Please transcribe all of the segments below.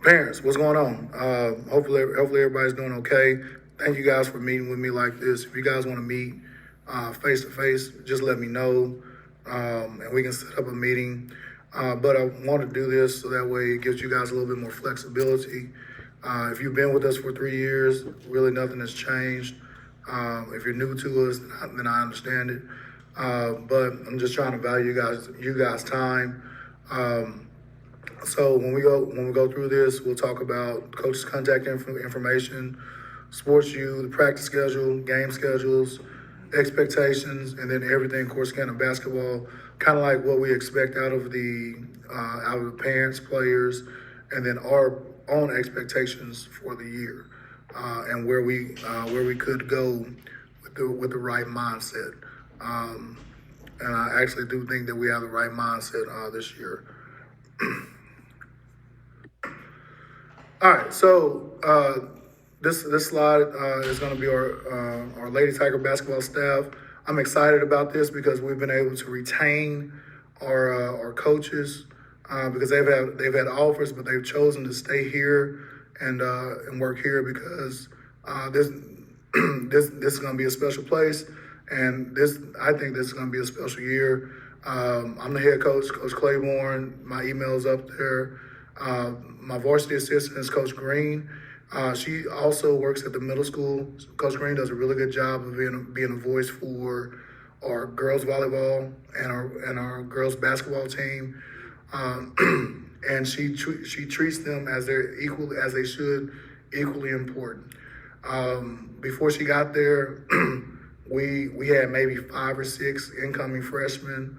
Parents, what's going on? Hopefully everybody's doing okay. Thank you guys for meeting with me like this. If you guys want to meet face to face, just let me know, and we can set up a meeting. But I want to do this so that way it gives you guys a little bit more flexibility. If you've been with us for 3 years, really nothing has changed. If you're new to us, then I understand it. But I'm just trying to value you guys' time. So when we go through this, we'll talk about coaches' contact information, sports U, the practice schedule, game schedules, expectations, and then everything course kind of basketball, kind of like what we expect out of the parents, players, and then our own expectations for the year, and where we could go with the right mindset. And I actually do think that we have the right mindset this year. All right, so this slide is going to be our Lady Tiger basketball staff. I'm excited about this because we've been able to retain our coaches because they've had offers, but they've chosen to stay here and work here because this is going to be a special place, and I think this is going to be a special year. I'm the head coach, Coach Claiborne. My email's up there. My varsity assistant is Coach Green. She also works at the middle school. Coach Green does a really good job of being a voice for our girls volleyball and our girls basketball team. And she treats them as they should, equally important. Before she got there, we had maybe 5 or 6 incoming freshmen.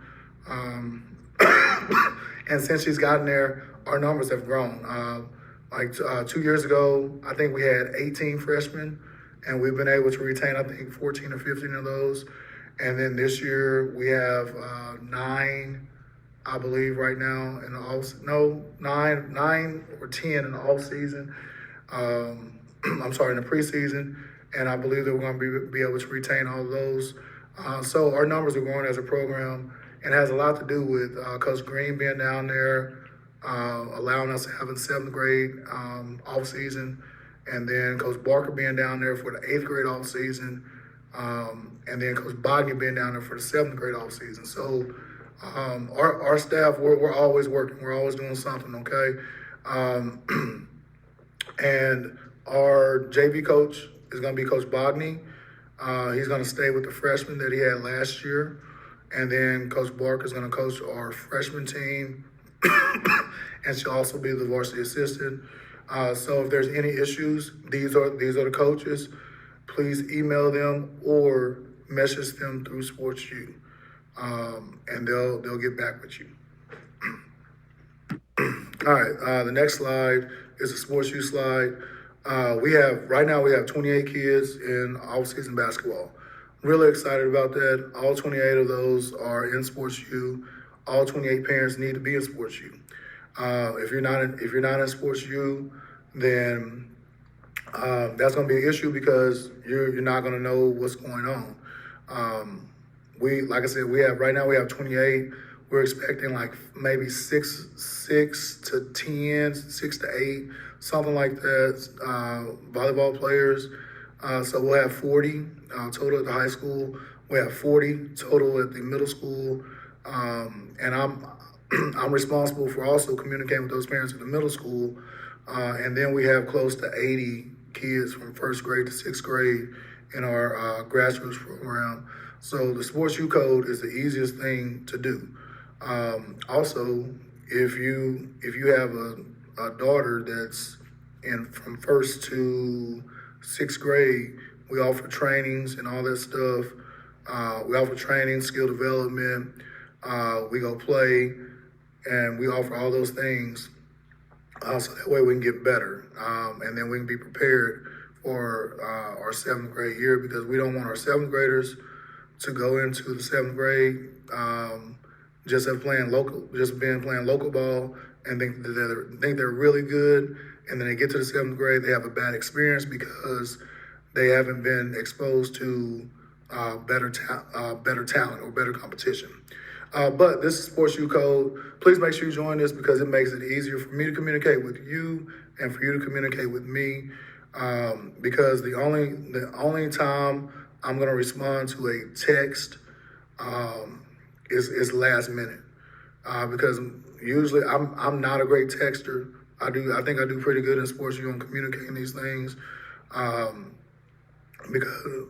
And since she's gotten there, our numbers have grown. 2 years ago, I think we had 18 freshmen, and we've been able to retain, I think, 14 or 15 of those. And then this year, we have 9, I believe, right now, nine or 10 in the off season. I'm sorry, in the preseason. And I believe that we're going to be able to retain all of those. So our numbers are growing as a program, and it has a lot to do with Coach Green being down there, allowing us to have a 7th grade off season, and then Coach Barker being down there for the 8th grade off season, and then Coach Bodney being down there for the 7th grade off season. So our staff, we're always working, we're always doing something, okay? And our JV coach is going to be Coach Bodney. He's going to stay with the freshmen that he had last year. And then Coach Barker is going to coach our freshman team. And she'll also be the varsity assistant. So if there's any issues, these are the coaches. Please email them or message them through Sports U. And they'll get back with you. All right, the next slide is a Sports U slide. Right now we have 28 kids in off-season basketball. Really excited about that. All 28 of those are in Sports U. All 28 parents need to be in Sports U. If you're not in Sports U, then that's going to be an issue because you're not going to know what's going on. Like I said, right now we have 28. We're expecting like maybe 6 to 10, 6 to 8, something like that, volleyball players. So we'll have 40 total at the high school. We have 40 total at the middle school. And I'm responsible for also communicating with those parents in the middle school. And then we have close to 80 kids from 1st grade to 6th grade in our grassroots program. So the Sports U code is the easiest thing to do. Also, if you have a daughter that's from 1st to 6th grade, we offer trainings and all that stuff. We offer training, skill development. We go play, and we offer all those things so that way we can get better. And then we can be prepared for our 7th grade year because we don't want our 7th graders to go into the 7th grade just being playing local ball and think they're really good, and then they get to the 7th grade, they have a bad experience because they haven't been exposed to better talent or better competition. But this is Sports U Code. Please make sure you join this because it makes it easier for me to communicate with you and for you to communicate with me. Because the only time I'm going to respond to a text is last minute. Because usually I'm not a great texter. I think I do pretty good in Sports U on communicating these things. Because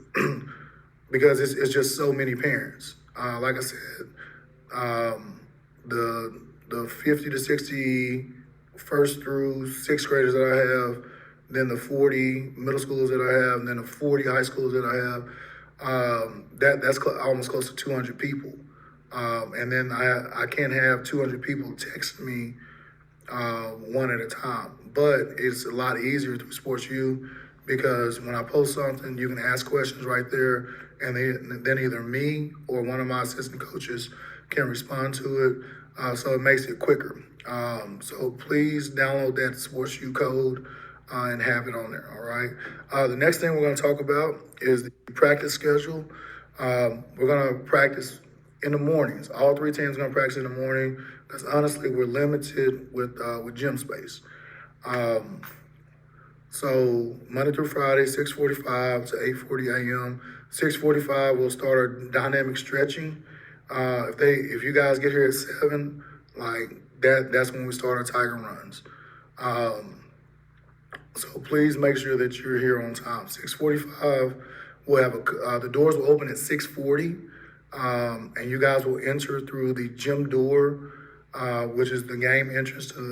because it's just so many parents. Like I said, the 50 to 60 first through sixth graders that I have, then the 40 middle schoolers that I have, and then the 40 high schoolers that I have. That's almost close to 200 people. And then I can't have 200 people text me one at a time. But it's a lot easier through Sports U because when I post something, you can ask questions right there, and then either me or one of my assistant coaches can respond to it. So it makes it quicker. So please download that Sports U Code and have it on there, all right? The next thing we're going to talk about is the practice schedule. We're going to practice in the mornings. All three teams are going to practice in the morning because honestly, we're limited with gym space. So Monday through Friday, 6:45 to 8:40 a.m. 6:45, we'll start our dynamic stretching. If you guys get here at 7, like that's when we start our Tiger runs. So please make sure that you're here on time. 6:45, we'll have the doors will open at 6:40, and you guys will enter through the gym door, which is the game entrance to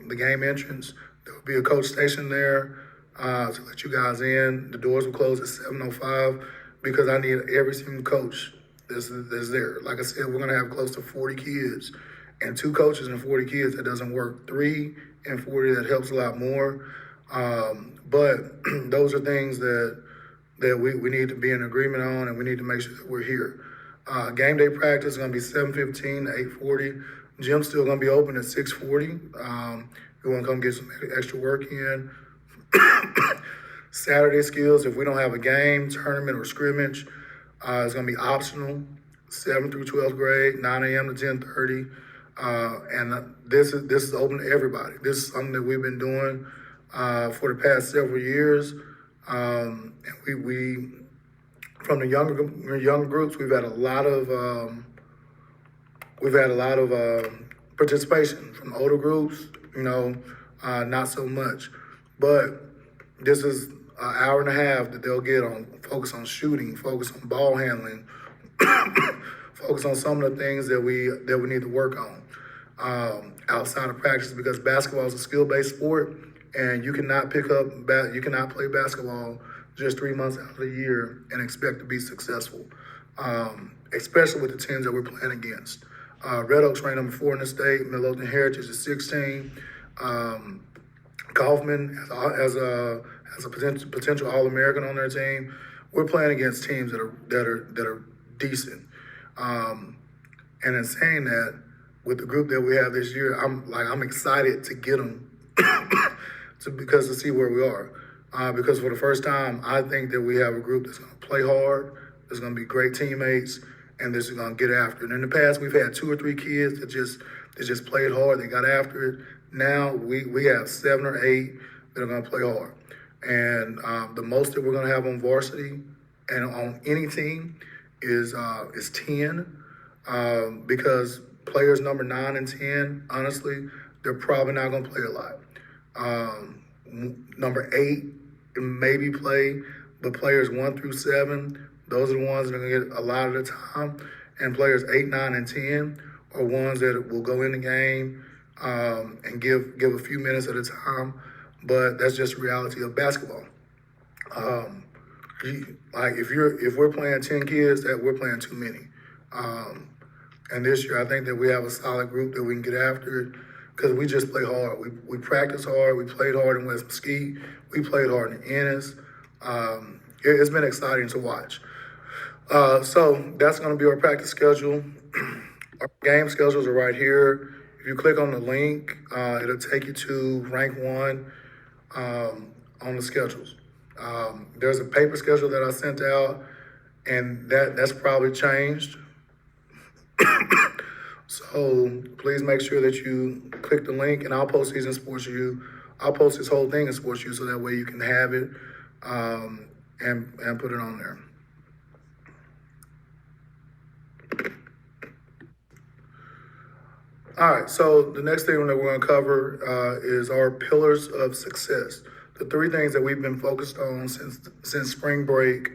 the game entrance. There will be a coach station there to let you guys in. The doors will close at 7:05 because I need every single coach that's there. Like I said, we're going to have close to 40 kids, and 2 coaches and 40 kids, that doesn't work. 3 and 40, that helps a lot more. But those are things that we need to be in agreement on, and we need to make sure that we're here. Game day practice is going to be 7:15 to 8:40. Gym's still going to be open at 6:40. You want to come get some extra work in. Saturday skills, if we don't have a game, tournament, or scrimmage, it's going to be optional, 7th through 12th grade, 9 a.m. to 10:30. And this is open to everybody. This is something that we've been doing for the past several years. And we from the younger groups, we've had a lot of participation. From older groups, not so much. But this is an hour and a half that they'll get on focus on shooting, focus on ball handling, focus on some of the things that we need to work on outside of practice, because basketball is a skill-based sport, and you cannot play basketball just 3 months out of the year and expect to be successful, especially with the teams that we're playing against. Red Oaks ranked number 4 in the state. Midlothian Heritage is 16. Kaufman has a potential All-American on their team. We're playing against teams that are decent. And in saying that, with the group that we have this year, I'm excited to get them to see where we are. Because for the first time, I think that we have a group that's going to play hard, that's going to be great teammates, and this is going to get after it. In the past, we've had 2 or 3 kids that just played hard, they got after it. Now we have 7 or 8 that are going to play hard. And the most that we're going to have on varsity and on any team is 10, because players number 9 and 10, honestly, they're probably not going to play a lot. Number 8 maybe play, but players 1 through 7, those are the ones that are going to get a lot of the time. And players 8, 9, and 10 are ones that will go in the game and give a few minutes at a time. But that's just the reality of basketball. If we're playing 10 kids, that we're playing too many. And this year, I think that we have a solid group that we can get after it, because we just play hard. We practice hard. We played hard in West Mesquite. We played hard in Ennis. It's been exciting to watch. So that's going to be our practice schedule. Our game schedules are right here. If you click on the link, it'll take you to rank 1 on the schedules. There's a paper schedule that I sent out, and that's probably changed. So please make sure that you click the link, and I'll post these in Sports U. I'll post this whole thing in Sports U so that way you can have it and put it on there. All right, so the next thing that we're going to cover is our pillars of success. The three things that we've been focused on since spring break,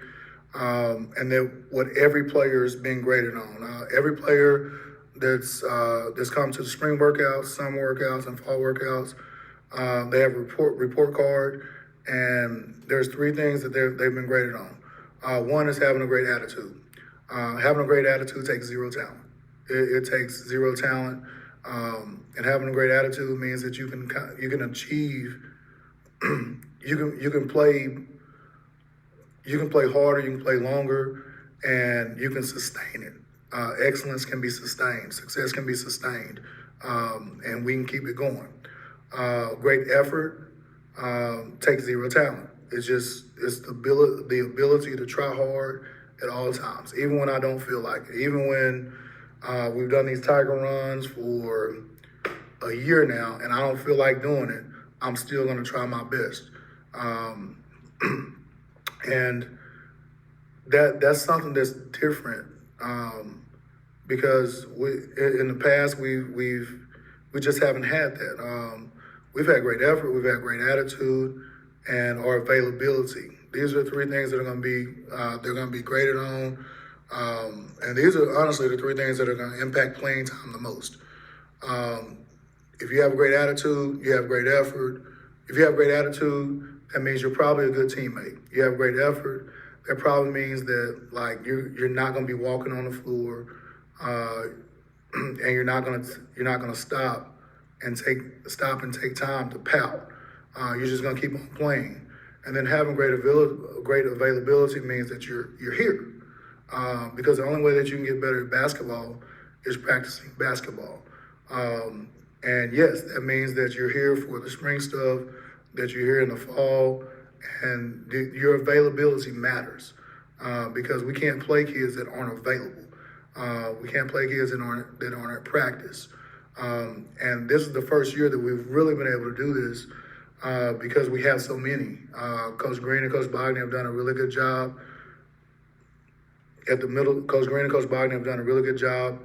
and then what every player is being graded on. Every player that's come to the spring workouts, summer workouts, and fall workouts, they have a report card, and there's three things that they've been graded on. One is having a great attitude. Having a great attitude takes zero talent. It takes zero talent. And having a great attitude means that you can achieve, you can play harder, you can play longer, and you can sustain it. Excellence can be sustained, success can be sustained, and we can keep it going. Great effort takes zero talent. It's the ability to try hard at all times, even when I don't feel like it, even when we've done these Tiger runs for a year now, and I don't feel like doing it. I'm still going to try my best, and that's something that's different because in the past we just haven't had that. We've had great effort, we've had great attitude, and our availability. These are the three things that are going to be graded on. And these are honestly the three things that are going to impact playing time the most. If you have a great attitude, you have great effort. If you have great attitude, that means you're probably a good teammate. You have great effort. That probably means that like you're not going to be walking on the floor, and you're not going to stop and take time to pout. You're just going to keep on playing. And then having great availability means that you're here. Because the only way that you can get better at basketball is practicing basketball. And yes, that means that you're here for the spring stuff, that you're here in the fall, and your availability matters because we can't play kids that aren't available. We can't play kids that aren't at practice. And this is the first year that we've really been able to do this because we have so many. Coach Green and Coach Bogdan have done a really good job. Coach Green and Coach Bogdan have done a really good job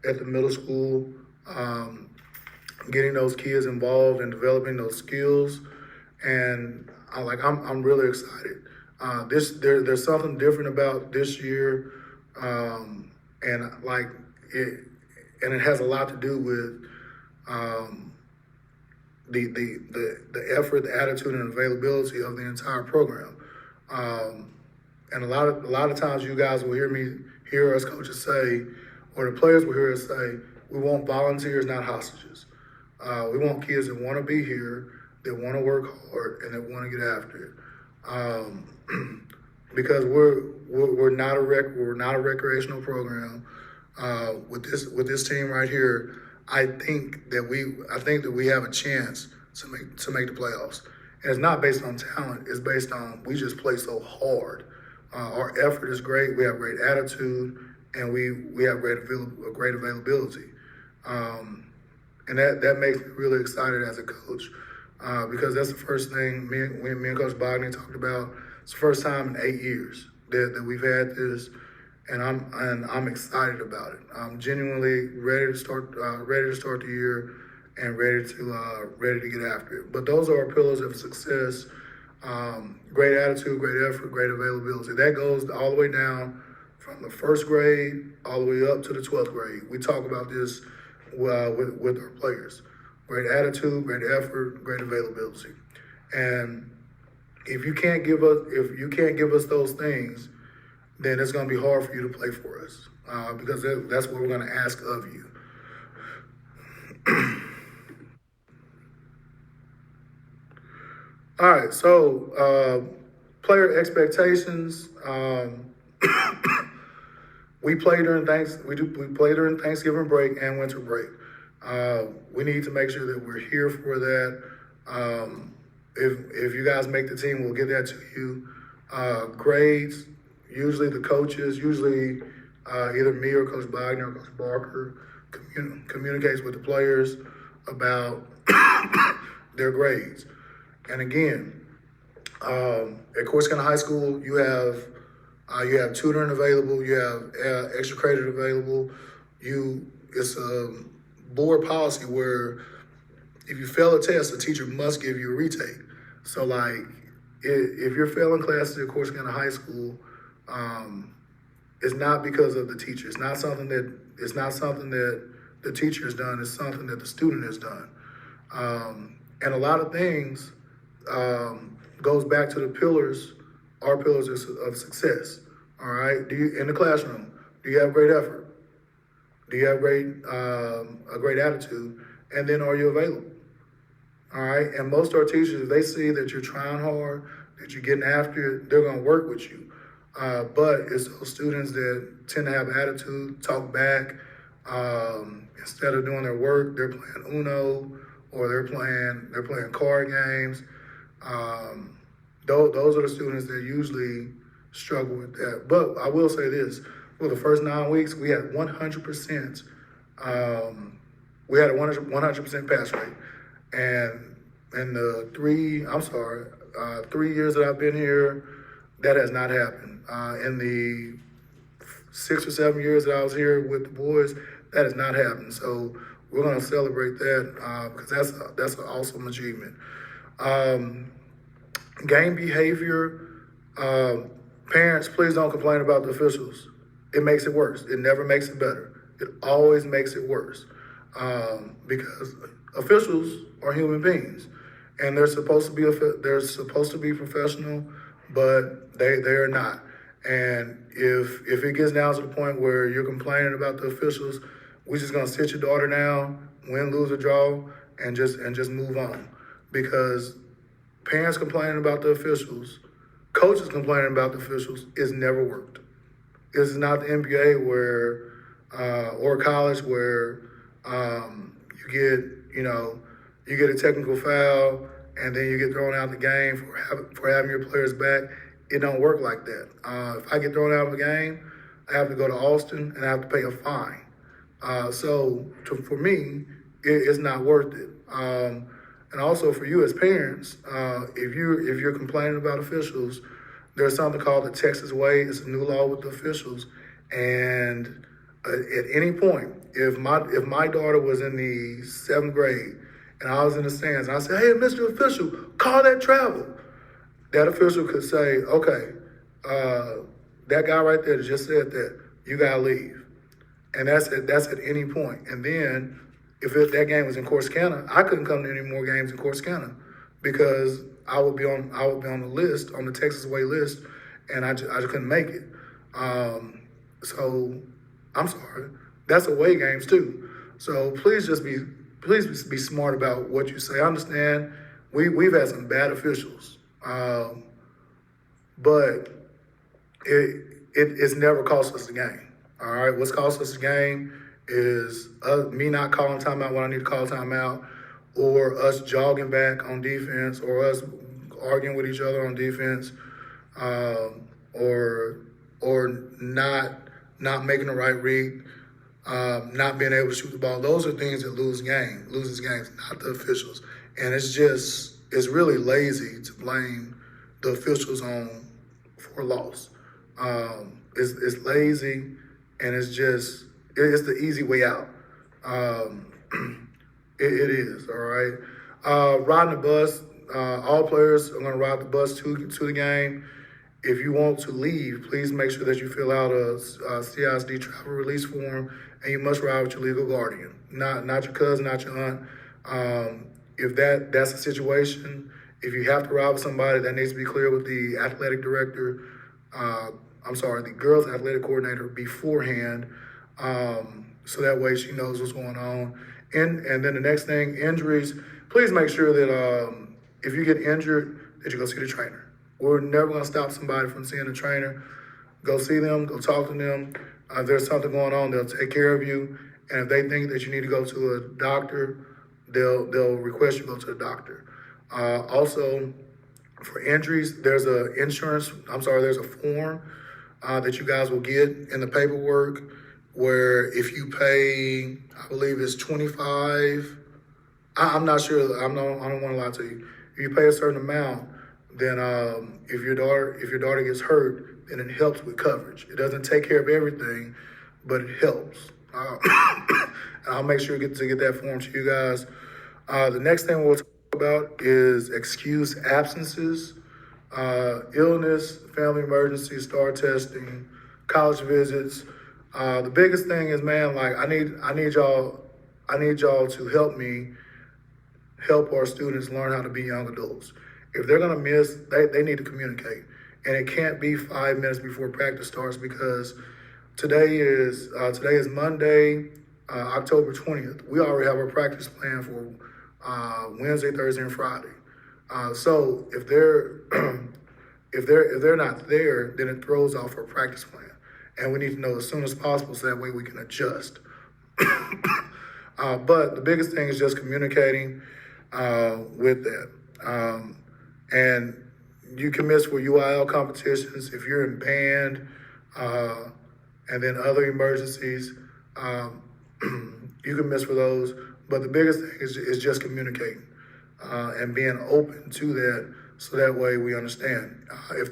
at the middle school, getting those kids involved and developing those skills. And I'm really excited. There's something different about this year, and it has a lot to do with the effort, the attitude, and availability of the entire program. And a lot of times you guys will hear us coaches say, or the players will hear us say, we want volunteers, not hostages. We want kids that want to be here, that want to work hard, and that want to get after it. Because we're not a recreational program. With this team right here, I think that we have a chance to make the playoffs. And it's not based on talent. It's based on we just play so hard. Our effort is great. We have great attitude, and we have great availability. And that makes me really excited as a coach because that's the first thing me and Coach Bogdan talked about. It's the first time in 8 years that we've had this, and I'm excited about it. I'm genuinely ready to start the year and ready to get after it. But those are our pillars of success. Great attitude, great effort, great availability. That goes all the way down from the first grade all the way up to the 12th grade. We talk about this with our players. Great attitude, great effort, great availability. And if you can't give us those things, then it's going to be hard for you to play for us because that's what we're going to ask of you. All right, so player expectations. We play during Thanksgiving break and winter break. We need to make sure that we're here for that. If you guys make the team, we'll get that to you. Grades, usually the coaches, either me or Coach Bogdan or Coach Barker, communicates with the players about their grades. And again, at Corsicana High School, you have tutoring available, you have extra credit available. It's a board policy where if you fail a test, the teacher must give you a retake. So like, if you're failing classes at Corsicana High School, it's not because of the teacher. It's not something that the teacher has done. It's something that the student has done. And a lot of things goes back to the pillars, our pillars of success. All right. In the classroom, do you have great effort? Do you have a great attitude? And then are you available? All right. And most of our teachers, if they see that you're trying hard, that you're getting after it, they're going to work with you. But it's those students that tend to have attitude, talk back. Instead of doing their work, they're playing Uno or they're playing card games. Those are the students that usually struggle with that. But I will say this: for the first 9 weeks, we had 100%. We had a 100% pass rate, and in the 3 years that I've been here, that has not happened. In the 6 or 7 years that I was here with the boys, that has not happened. So we're going to celebrate that because that's an awesome achievement. Game behavior. Parents, please don't complain about the officials. It makes it worse. It never makes it better. It always makes it worse because officials are human beings, and they're supposed to be professional, but they are not. And if it gets down to the point where you're complaining about the officials, we're just gonna sit your daughter down, win, lose, or draw, and just move on. Because parents complaining about the officials, coaches complaining about the officials, it's never worked. This is not the NBA where or college where you get a technical foul and then you get thrown out of the game for having your players back. It don't work like that. If I get thrown out of a game, I have to go to Austin and I have to pay a fine. For me, it's not worth it. And also for you as parents, if you're complaining about officials, there's something called the Texas Way. It's a new law with the officials, and at any point, if my daughter was in the 7th grade and I was in the stands and I said, "Hey, Mr. Official, call that travel," that official could say, "Okay, that guy right there that just said that, you gotta leave," and that's at any point. And then if that game was in Corsicana, I couldn't come to any more games in Corsicana because I would be on the list, on the Texas Way list, and I just couldn't make it. So I'm sorry. That's away games too. So please be smart about what you say. I understand we've had some bad officials, but it's never cost us the game. All right, what's cost us the game is me not calling timeout when I need to call timeout, or us jogging back on defense, or us arguing with each other on defense, or not making the right read, not being able to shoot the ball. Those are things that loses games, not the officials. And it's really lazy to blame the officials for a loss. It's lazy, and it's the easy way out. It is, all right. Riding the bus, all players are going to ride the bus to the game. If you want to leave, please make sure that you fill out a CISD travel release form, and you must ride with your legal guardian, not your cousin, not your aunt. If that's a situation, if you have to ride with somebody, that needs to be clear with the athletic director. The girls' athletic coordinator beforehand, so that way she knows what's going on. And then the next thing, injuries. Please make sure that if you get injured, that you go see the trainer. We're never going to stop somebody from seeing the trainer. Go see them, go talk to them. If there's something going on, they'll take care of you. And if they think that you need to go to a doctor, they'll request you go to the doctor. Also, for injuries, there's a form that you guys will get in the paperwork. where if you pay, I believe it's 25. I'm not sure. I don't want to lie to you. If you pay a certain amount, then if your daughter gets hurt, then it helps with coverage. It doesn't take care of everything, but it helps. I'll make sure to get that form to you guys. The next thing we'll talk about is excused absences, illness, family emergency, STAR testing, college visits. The biggest thing is, man, like I need y'all to help our students learn how to be young adults. If they're gonna miss, they need to communicate. And it can't be 5 minutes before practice starts, because today is Monday, October 20th. We already have our practice plan for Wednesday, Thursday, and Friday. So if they're if they're not there, then it throws off our practice plan. And we need to know as soon as possible so that way we can adjust. But the biggest thing is just communicating with that. And you can miss for UIL competitions if you're in band, and then other emergencies. You can miss for those. But the biggest thing is just communicating and being open to that, so that way we understand. If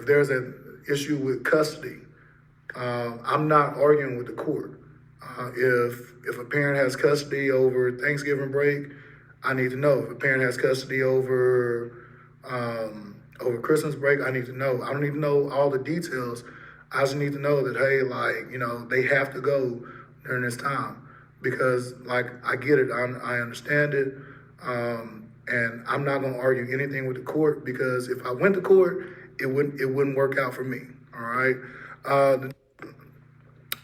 there's an issue with custody, I'm not arguing with the court. If a parent has custody over Thanksgiving break, I need to know. If a parent has custody over Christmas break, I need to know. I don't need to know all the details. I just need to know that, hey, like, they have to go during this time, because, like, I get it. I understand it. And I'm not going to argue anything with the court, because if I went to court, it wouldn't work out for me. All right.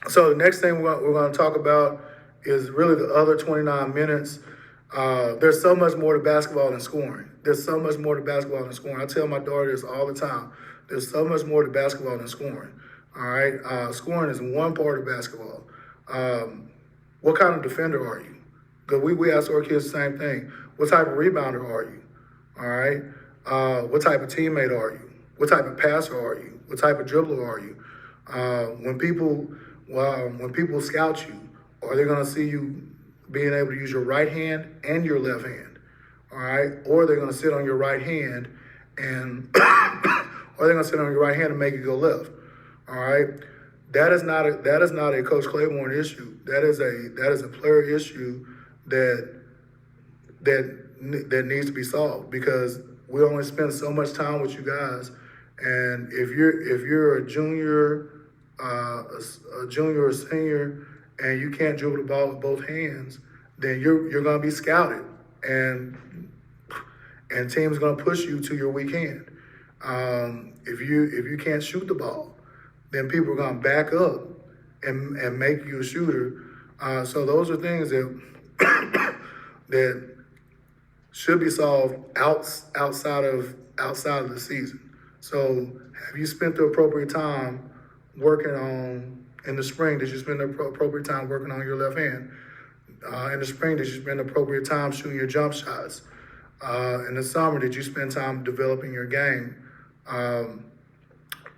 So the next thing we're going to talk about is really the other 29 minutes. There's so much more to basketball than scoring. There's so much more to basketball than scoring. I tell my daughter this all the time. There's so much more to basketball than scoring. All right. Scoring is one part of basketball. What kind of defender are you? Because we ask our kids the same thing. What type of rebounder are you? All right. What type of teammate are you? What type of passer are you? What type of dribbler are you? When people scout you, are they going to see you being able to use your right hand and your left hand? All right. Or they're going to sit on your right hand and make it go left. All right. That is not a Coach Claiborne issue. That is a player issue that needs to be solved, because we only spend so much time with you guys. And if you're a junior, or senior, and you can't dribble the ball with both hands, then you're going to be scouted, and teams going to push you to your weak hand. If you can't shoot the ball, then people are going to back up and make you a shooter. So those are things that that should be solved outside of the season. So have you spent the appropriate time working on, in the spring, did you spend the appropriate time working on your left hand? In the spring, did you spend the appropriate time shooting your jump shots? In the summer, did you spend time developing your game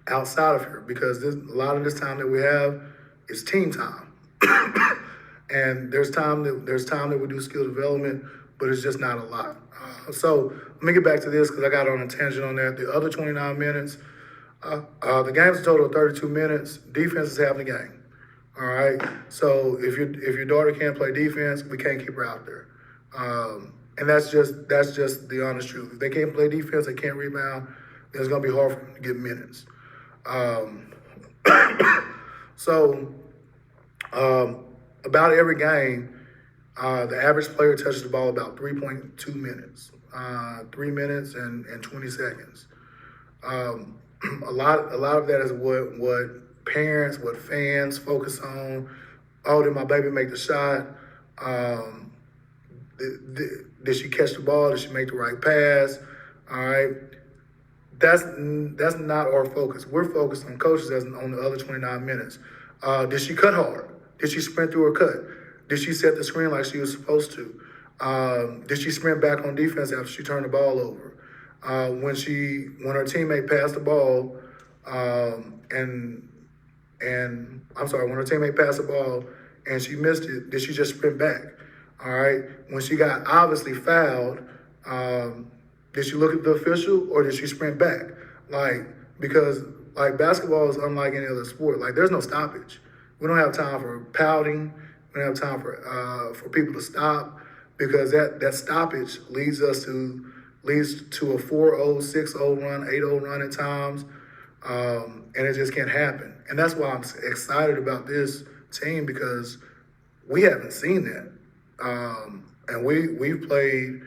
outside of here? Because a lot of this time that we have is team time. And there's time that we do skill development, but it's just not a lot. So let me get back to this, because I got on a tangent on that. The other 29 minutes, the game's a total of 32 minutes. Defense is half the game. All right. So if your daughter can't play defense, we can't keep her out there. And that's just the honest truth. If they can't play defense, they can't rebound, then it's gonna be hard for them to get minutes. About every game, the average player touches the ball about 3.2 minutes, 3 minutes and 20 seconds. A lot of that is what parents, what fans focus on. Oh, did my baby make the shot? Did she catch the ball? Did she make the right pass? All right. That's not our focus. We're focused on coaches on the other 29 minutes. Did she cut hard? Did she sprint through her cut? Did she set the screen like she was supposed to? Did she sprint back on defense after she turned the ball over? When her teammate passed the ball, and and I'm sorry, when her teammate passed the ball and she missed it, did she just sprint back? All right. When she got obviously fouled, did she look at the official or did she sprint back? Like, because like basketball is unlike any other sport. Like, there's no stoppage. We don't have time for pouting. We don't have time for people to stop, because that stoppage leads to a 4-0, 6-0 run, 8-0 run at times, and it just can't happen. And that's why I'm excited about this team, because we haven't seen that. And we played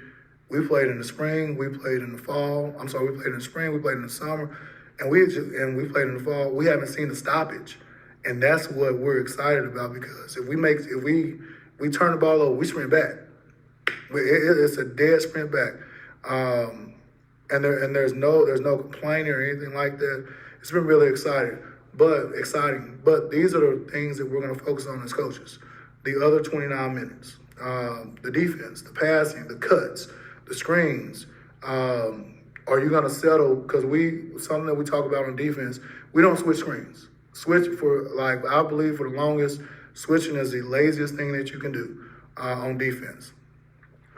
in the spring, we played in the fall. I'm sorry, we played in the spring, we played in the summer, and we played in the fall. We haven't seen the stoppage, and that's what we're excited about, because if we turn the ball over, we sprint back. It's a dead sprint back, and there's no complaining or anything like that. It's been really exciting. But these are the things that we're going to focus on as coaches. The other 29 minutes, the defense, the passing, the cuts, the screens. Are you going to settle? Because something that we talk about on defense, we don't switch screens. I believe for the longest, switching is the laziest thing that you can do on defense,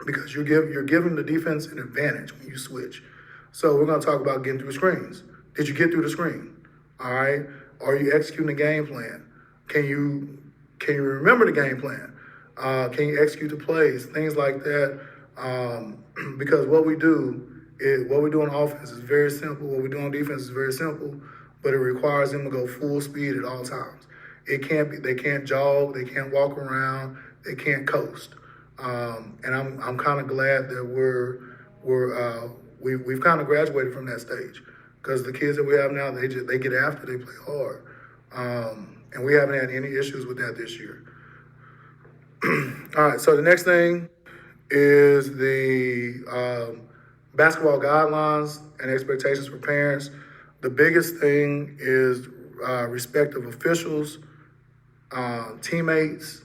because you're giving the defense an advantage when you switch. So we're going to talk about getting through screens. Did you get through the screen? All right. Are you executing the game plan? Can you remember the game plan? Can you execute the plays? Things like that. Because what we do on offense is very simple. What we do on defense is very simple, but it requires them to go full speed at all times. They can't jog, they can't walk around, they can't coast. And I'm kind of glad that we've kind of graduated from that stage, because the kids that we have now, they get after, they play hard, and we haven't had any issues with that this year. All right, so the next thing is the basketball guidelines and expectations for parents. The biggest thing is respect of officials, teammates,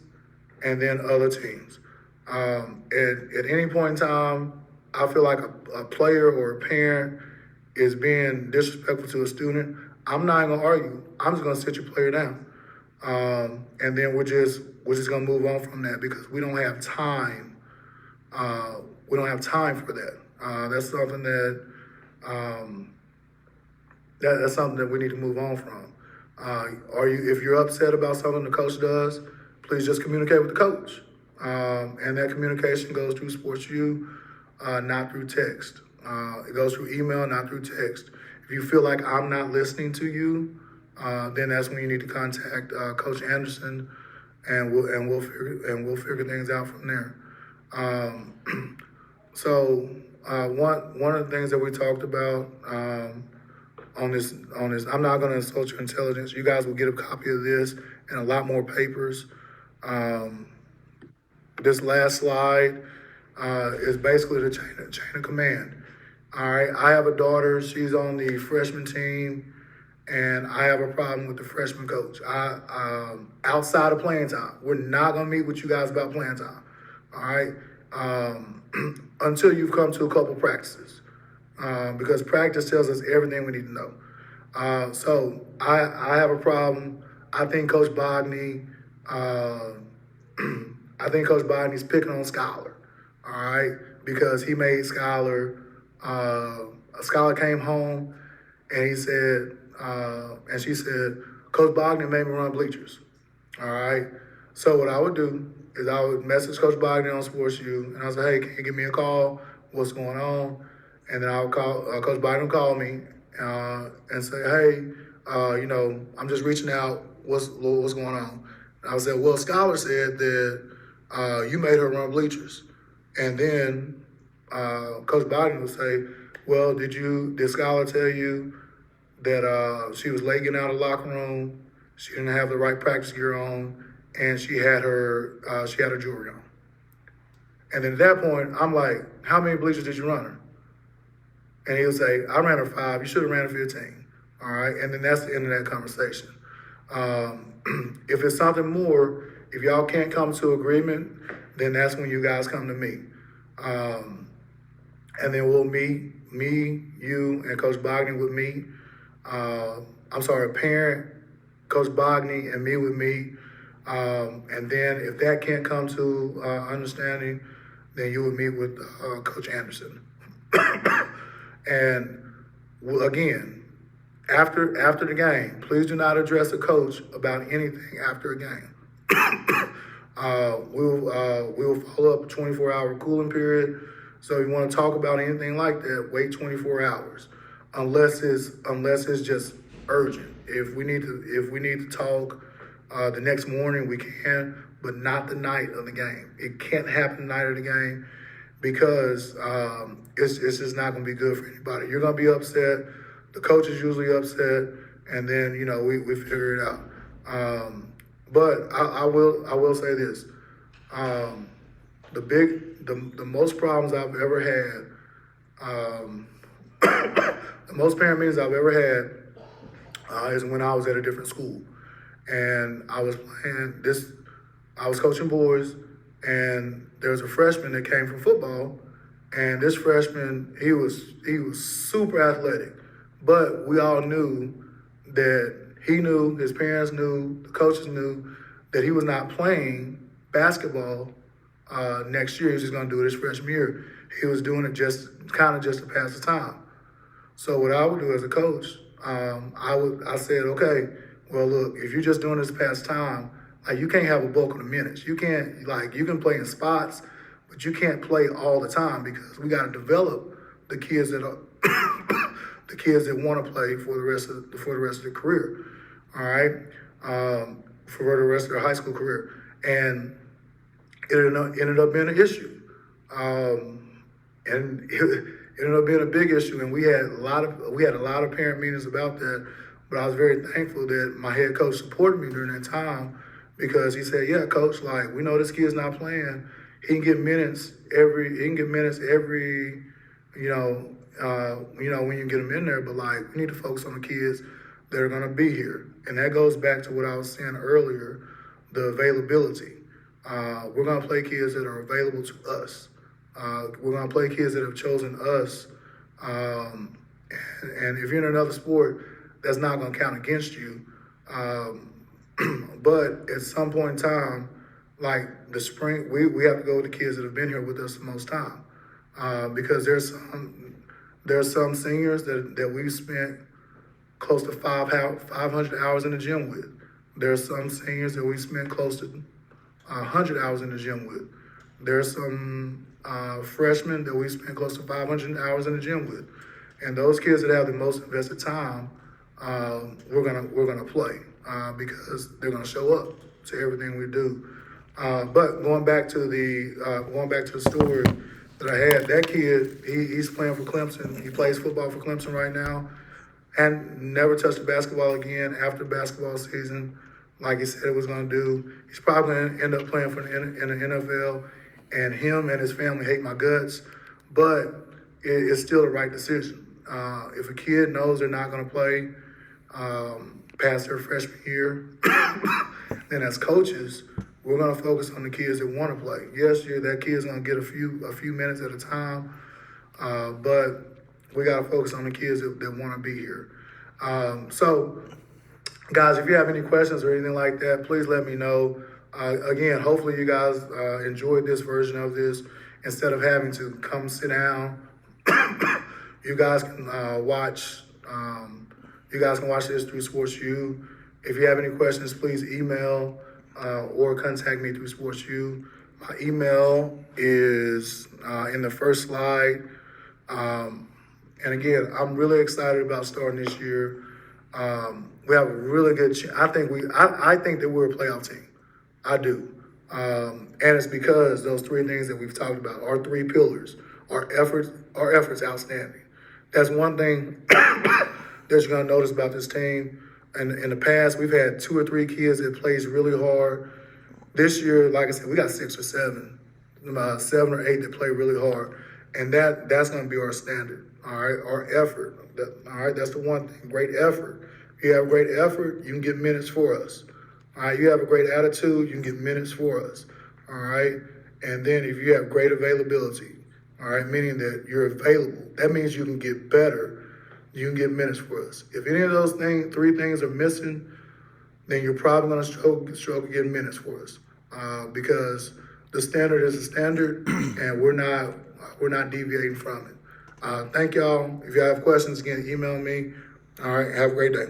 and then other teams. At any point in time, I feel like a player or a parent is being disrespectful to a student, I'm not gonna argue. I'm just gonna sit your player down, and then we're just gonna move on from that, because we don't have time. We don't have time for that. That's something that's something that we need to move on from. If you're upset about something the coach does, please just communicate with the coach. And that communication goes through SportsU, not through text. It goes through email, not through text. If you feel like I'm not listening to you, then that's when you need to contact Coach Anderson, and we'll figure things out from there. So one of the things that we talked about on this, I'm not going to insult your intelligence. You guys will get a copy of this and a lot more papers. This last slide is basically the chain of command. All right, I have a daughter. She's on the freshman team, and I have a problem with the freshman coach. Outside of playing time, we're not gonna meet with you guys about playing time. All right, until you've come to a couple practices, because practice tells us everything we need to know. So I have a problem. I think Coach Bogny. I think Coach Bogny's picking on Skylar. All right, because he made Skylar. Skylar came home and he said, and she said, Coach Bogny made me run bleachers. All right. So what I would do is I would message Coach Bogny on SportsU, and I was like, hey, can you give me a call? What's going on? And then I would call, Coach Bogny would call me and say, hey, I'm just reaching out. What's going on? And I said, well, Skylar said that you made her run bleachers. And then Coach Bogny would say, well, did Skylar tell you that she was late getting out of the locker room, she didn't have the right practice gear on, and she had her jewelry on? And then at that point, I'm like, how many bleachers did you run her? And he'll say, I ran her 5, you should have ran her 15. All right, and then that's the end of that conversation. If it's something more, if y'all can't come to agreement, then that's when you guys come to me. And then we'll meet, me, you, and Coach Bogny would meet. A parent Coach Bogny and me would meet. And then if that can't come to understanding, then you would meet with Coach Anderson. And again, after the game, please do not address a coach about anything after a game. We will follow up a 24-hour cooling period. So if you want to talk about anything like that, wait 24 hours, unless it's just urgent. If we need to talk the next morning, we can, but not the night of the game. It can't happen the night of the game because it's just not going to be good for anybody. You're going to be upset. The coach is usually upset, and then we figure it out. But I will say this: the most problems I've ever had, the most parent meetings I've ever had is when I was at a different school, and I was coaching boys, and there was a freshman that came from football, and this freshman he was super athletic, but we all knew that he knew, his parents knew, the coaches knew that he was not playing basketball next year. He was just going to do it his freshman year. He was doing it just to pass the time. So what I would do as a coach, I said, okay, well, look, if you're just doing this to pass time, you can't have a bulk of the minutes. You can't, you can play in spots, but you can't play all the time because we got to develop the kids that are the kids that want to play for the rest of their career. All right, for the rest of their high school career, and it ended up being an issue, and it ended up being a big issue. And we had a lot of parent meetings about that. But I was very thankful that my head coach supported me during that time because he said, "Yeah, coach, we know this kid's not playing. He can get minutes every, when you get him in there. But we need to focus on the kids that are going to be here." And that goes back to what I was saying earlier, the availability. We're going to play kids that are available to us. We're going to play kids that have chosen us. And if you're in another sport, that's not going to count against you. But at some point in time, the spring, we have to go with the kids that have been here with us the most time. Because there's some seniors that we've spent close to 500 hours in the gym with. There's some seniors that we spent close to 100 hours in the gym with. There's some freshmen that we spent close to 500 hours in the gym with. And those kids that have the most invested time, we're gonna play because they're gonna show up to everything we do. But going back to the story that I had, that kid, he's playing for Clemson. He plays football for Clemson right now, and never touched a basketball again after basketball season, like he said it was going to do. He's probably going to end up playing in the NFL, and him and his family hate my guts, but it's still the right decision. If a kid knows they're not going to play past their freshman year, then as coaches, we're going to focus on the kids that want to play. Yes, that kid's going to get a few minutes at a time, but we got to focus on the kids that want to be here. So, guys, if you have any questions or anything like that, please let me know. Again, hopefully you guys enjoyed this version of this. Instead of having to come sit down, you guys can watch. You guys can watch this through SportsU. If you have any questions, please email or contact me through SportsU. My email is in the first slide. And again, I'm really excited about starting this year. We have a really good I think that we're a playoff team. I do. And it's because those three things that we've talked about, our three pillars, our efforts outstanding. That's one thing that you're going to notice about this team. In the past, we've had 2 or 3 kids that plays really hard. This year, like I said, we got 6 or 7, 7 or 8 that play really hard. And that's going to be our standard, all right? Our effort, all right? That's the one thing, great effort. If you have great effort, you can get minutes for us, all right? You have a great attitude, you can get minutes for us, all right? And then if you have great availability, all right, meaning that you're available, that means you can get better, you can get minutes for us. If any of those 3 things are missing, then you're probably going to struggle getting minutes for us because the standard is the standard, and we're not deviating from it. Thank y'all. If y'all have questions, again, email me. All right, have a great day.